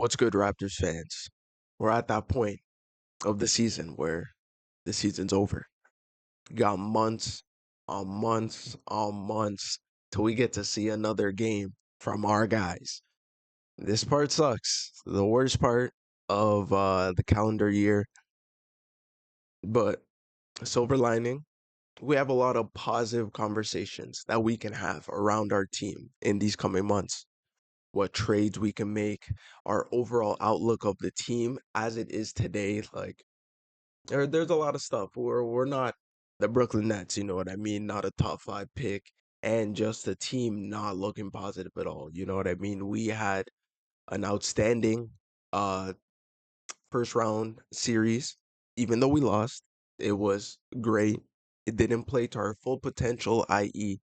What's good, Raptors fans? We're at that point of the season where the season's over. We got months on months on months till we get to see another game from our guys. This part sucks. The worst part of the calendar year. But silver lining, we have a lot of positive conversations that we can have around our team in these coming months. What trades we can make, our overall outlook of the team as it is today. There's a lot of stuff. We're not the Brooklyn Nets, you know what I mean? Not a top five pick, and just the team not looking positive at all. You know what I mean? We had an outstanding uh first round series, even though we lost. It was great. It didn't play to our full potential, i.e.,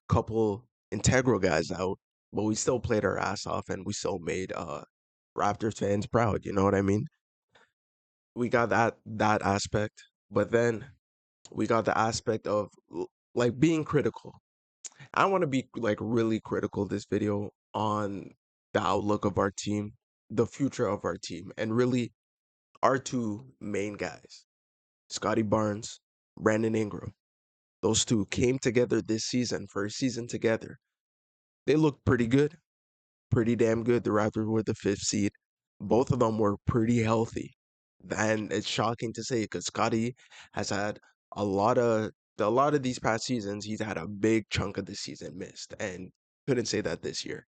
couple integral guys out, but we still played our ass off and we still made Raptors fans proud. You know what I mean? We got that aspect, but then we got the aspect of like being critical. I want to be like really critical this video on the outlook of our team, the future of our team, and really our two main guys, Scotty Barnes, Brandon Ingram. Those two came together this season for a season together. They looked pretty good, pretty damn good. The Raptors were the fifth seed. Both of them were pretty healthy. And it's shocking to say because Scotty has had a lot of these past seasons, he's had a big chunk of the season missed. And couldn't say that this year.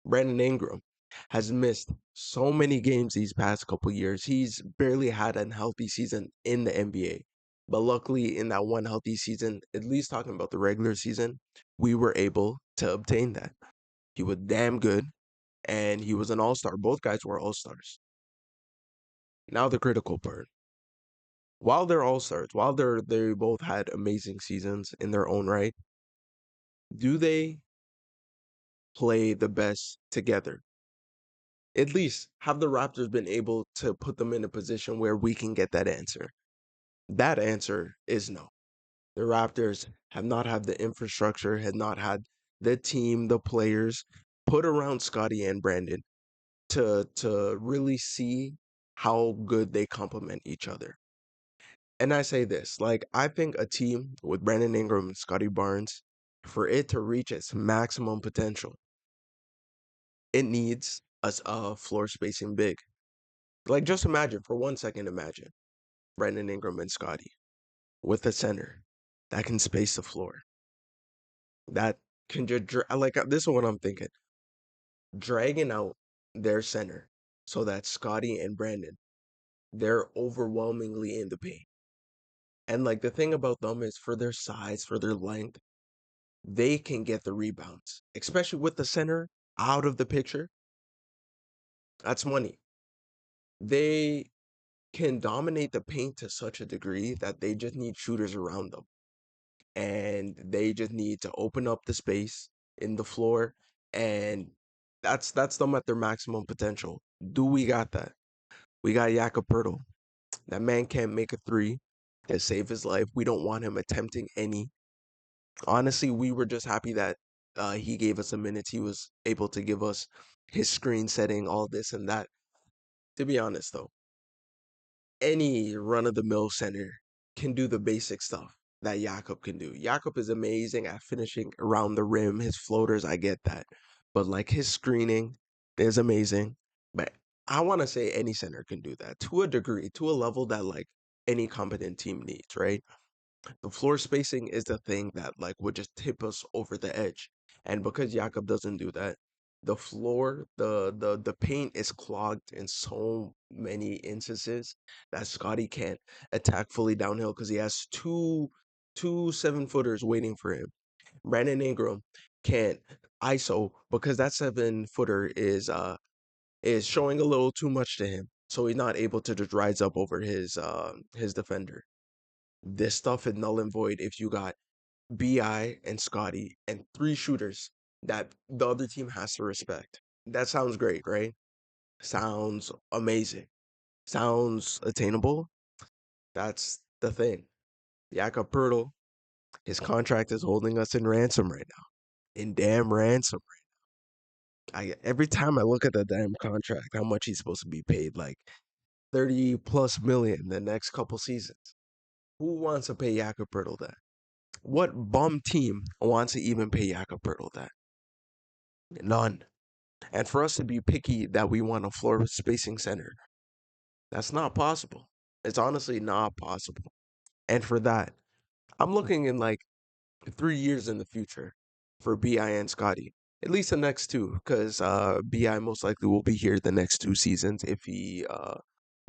Brandon Ingram has missed so many games these past couple years. He's barely had an healthy season in the NBA. But luckily, in that one healthy season, at least talking about the regular season, we were able to obtain that. He was damn good, and he was an all-star. Both guys were all-stars. Now the critical part. While they're all-stars, while they both had amazing seasons in their own right, do they play the best together? At least have the Raptors been able to put them in a position where we can get that answer? That answer is no. The Raptors have not had the infrastructure, had not had the team, the players put around Scotty and Brandon to really see how good they complement each other. And I say this, like I think a team with Brandon Ingram and Scotty Barnes, for it to reach its maximum potential, it needs a floor spacing big. Like just imagine for 1 second, imagine Brandon Ingram and Scotty with a center that can space the floor. That can just this is what I'm thinking. Dragging out their center so that Scotty and Brandon, they're overwhelmingly in the paint. And like the thing about them is for their size, for their length, they can get the rebounds, especially with the center out of the picture. That's money. They can dominate the paint to such a degree that they just need shooters around them. And they just need to open up the space in the floor, and that's them at their maximum potential. Do we got that? We got Jakob Poeltl. That man can't make a three to save his life. We don't want him attempting any. Honestly, we were just happy that he gave us a minute. He was able to give us his screen setting, all this and that. To be honest, though, any run of the mill center can do the basic stuff that Jakob can do. Jakob is amazing at finishing around the rim. His floaters, I get that. But like his screening is amazing. But I want to say any center can do that to a degree, to a level that like any competent team needs, right? The floor spacing is the thing that like would just tip us over the edge. And because Jakob doesn't do that, the floor, the paint is clogged in so many instances that Scotty can't attack fully downhill because he has two 7-footers waiting for him. Brandon Ingram can't ISO because that 7-footer is showing a little too much to him. So he's not able to just rise up over his defender. This stuff is null and void if you got BI and Scotty and three shooters that the other team has to respect. That sounds great, right? Sounds amazing. Sounds attainable. That's the thing. Jakob Poeltl, his contract is holding us in ransom right now. In damn ransom. Every time I look at the damn contract, how much he's supposed to be paid, like 30 plus million the next couple seasons. Who wants to pay Jakob that? What bum team wants to even pay Jakob that? None. And for us to be picky that we want a floor spacing center, that's not possible. It's honestly not possible. And for that, I'm looking in like 3 years in the future for BI and Scotty. At least the next two, because BI most likely will be here the next 2 seasons if he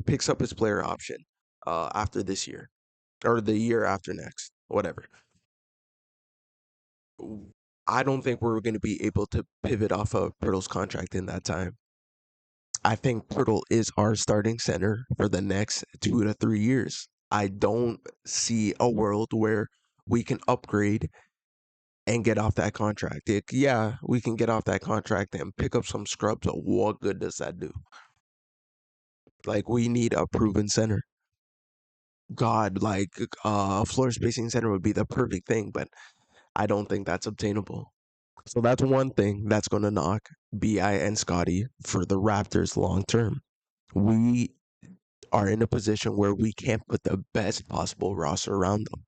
picks up his player option after this year or the year after next, whatever. I don't think we're going to be able to pivot off of Pirtle's contract in that time. I think Pirtle is our starting center for the next 2 to 3 years. I don't see a world where we can upgrade and get off that contract. Yeah, we can get off that contract and pick up some scrubs, but what good does that do? Like, we need a proven center. God, like, a floor spacing center would be the perfect thing, but I don't think that's obtainable. So that's one thing that's going to knock BI and Scotty for the Raptors long term. We are in a position where we can't put the best possible roster around them.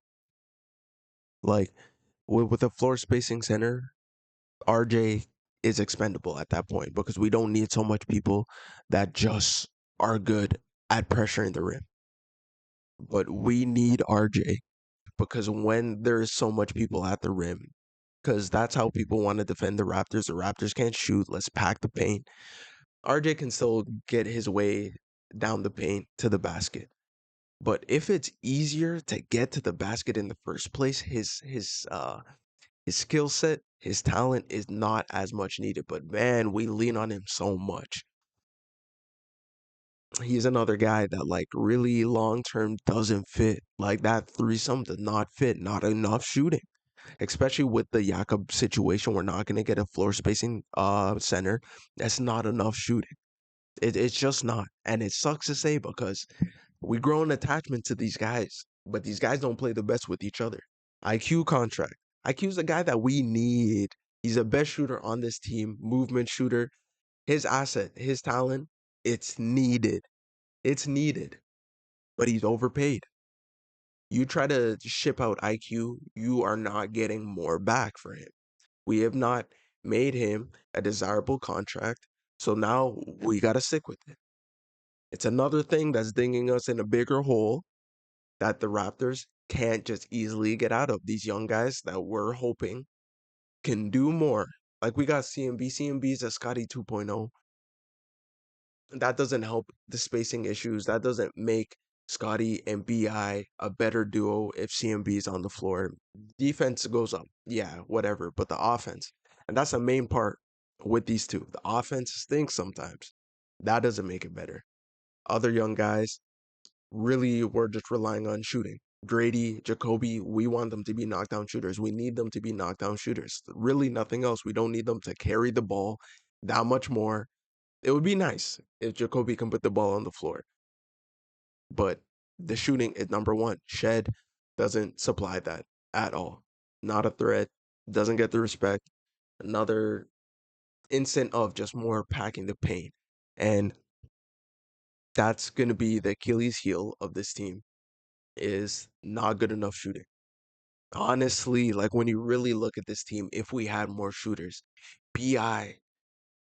Like, with a floor spacing center, RJ is expendable at that point because we don't need so much people that just are good at pressuring the rim. But we need RJ because when there's so much people at the rim, because that's how people want to defend the Raptors. The Raptors can't shoot. Let's pack the paint. RJ can still get his way down the paint to the basket. But if it's easier to get to the basket in the first place, his skill set, his talent is not as much needed. But man, we lean on him so much. He's another guy that like really long term doesn't fit. Like that threesome does not fit. Not enough shooting, especially with the Jakob situation. We're not gonna get a floor spacing center. That's not enough shooting. It's just not, and it sucks to say because we grow an attachment to these guys, but these guys don't play the best with each other. IQ contract. IQ's the guy that we need. He's the best shooter on this team, movement shooter. His asset, his talent, it's needed. It's needed, but he's overpaid. You try to ship out IQ, you are not getting more back for him. We have not made him a desirable contract, so now we got to stick with it. It's another thing that's dinging us in a bigger hole that the Raptors can't just easily get out of. These young guys that we're hoping can do more. Like we got CMB. CMB is a Scotty 2.0. That doesn't help the spacing issues. That doesn't make Scotty and BI a better duo if CMB is on the floor. Defense goes up. Yeah, whatever. But the offense, and that's the main part with these two. The offense stinks sometimes. That doesn't make it better. Other young guys, really we're just relying on shooting. Grady, Jacoby, we want them to be knockdown shooters. We need them to be knockdown shooters. Really nothing else. We don't need them to carry the ball that much more. It would be nice if Jacoby can put the ball on the floor. But the shooting is number one. Shed doesn't supply that at all. Not a threat. Doesn't get the respect. Another instant of just more packing the paint. And that's going to be the Achilles heel of this team is not good enough shooting. Honestly, like when you really look at this team, if we had more shooters, BI,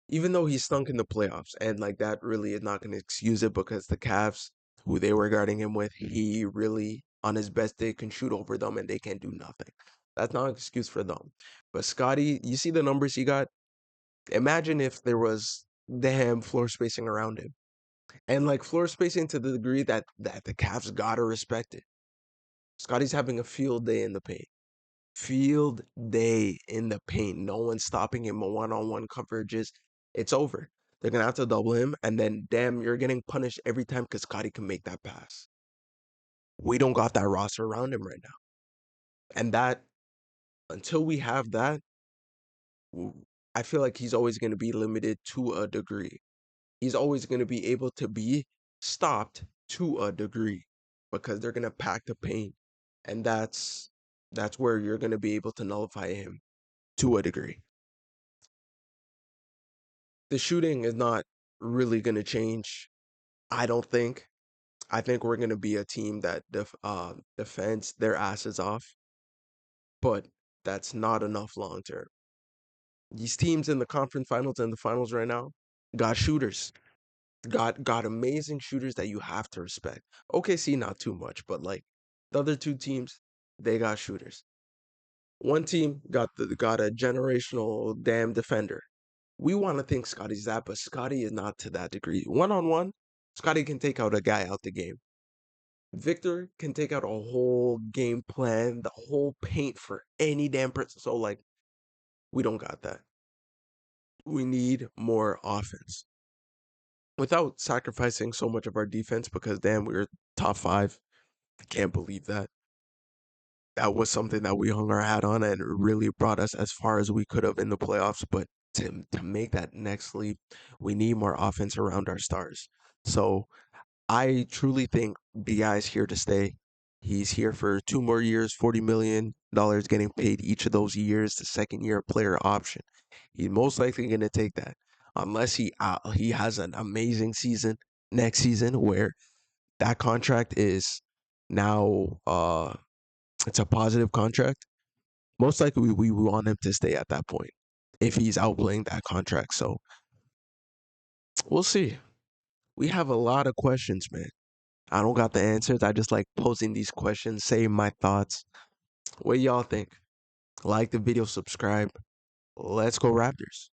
even though he stunk in the playoffs, and like that really is not going to excuse it because the Cavs, who they were guarding him with, he really, on his best day, can shoot over them and they can't do nothing. That's not an excuse for them. But Scotty, you see the numbers he got? Imagine if there was damn floor spacing around him. And like floor spacing to the degree that the Cavs gotta respect it. Scotty's having a field day in the paint. Field day in the paint. No one's stopping him on one-on-one coverages. It's over. They're gonna have to double him, and then damn, you're getting punished every time because Scotty can make that pass. We don't got that roster around him right now. And that until we have that, I feel like he's always gonna be limited to a degree. He's always gonna be able to be stopped to a degree because they're gonna pack the paint. And that's where you're gonna be able to nullify him to a degree. The shooting is not really going to change. I don't think. I think we're going to be a team that defends their asses off, but that's not enough long term. These teams in the conference finals and the finals right now got shooters. Got amazing shooters that you have to respect. OKC not too much, but like the other two teams, they got shooters. One team got a generational damn defender. We want to think Scotty's that, but Scotty is not to that degree. One on one, Scotty can take out a guy out the game. Victor can take out a whole game plan, the whole paint for any damn person. So like, we don't got that. We need more offense without sacrificing so much of our defense because damn, we were top five. I can't believe that. That was something that we hung our hat on and really brought us as far as we could have in the playoffs. But to make that next leap, we need more offense around our stars. So I truly think BI is here to stay. He's here for 2 more years, $40 million getting paid each of those years. The second year player option. He's most likely going to take that, unless he has an amazing season next season where that contract is now it's a positive contract. Most likely we want him to stay at that point if he's outplaying that contract. So we'll see. We have a lot of questions, man. I don't got the answers. I just like posing these questions, saying my thoughts. What y'all think? Like the video, subscribe. Let's go Raptors.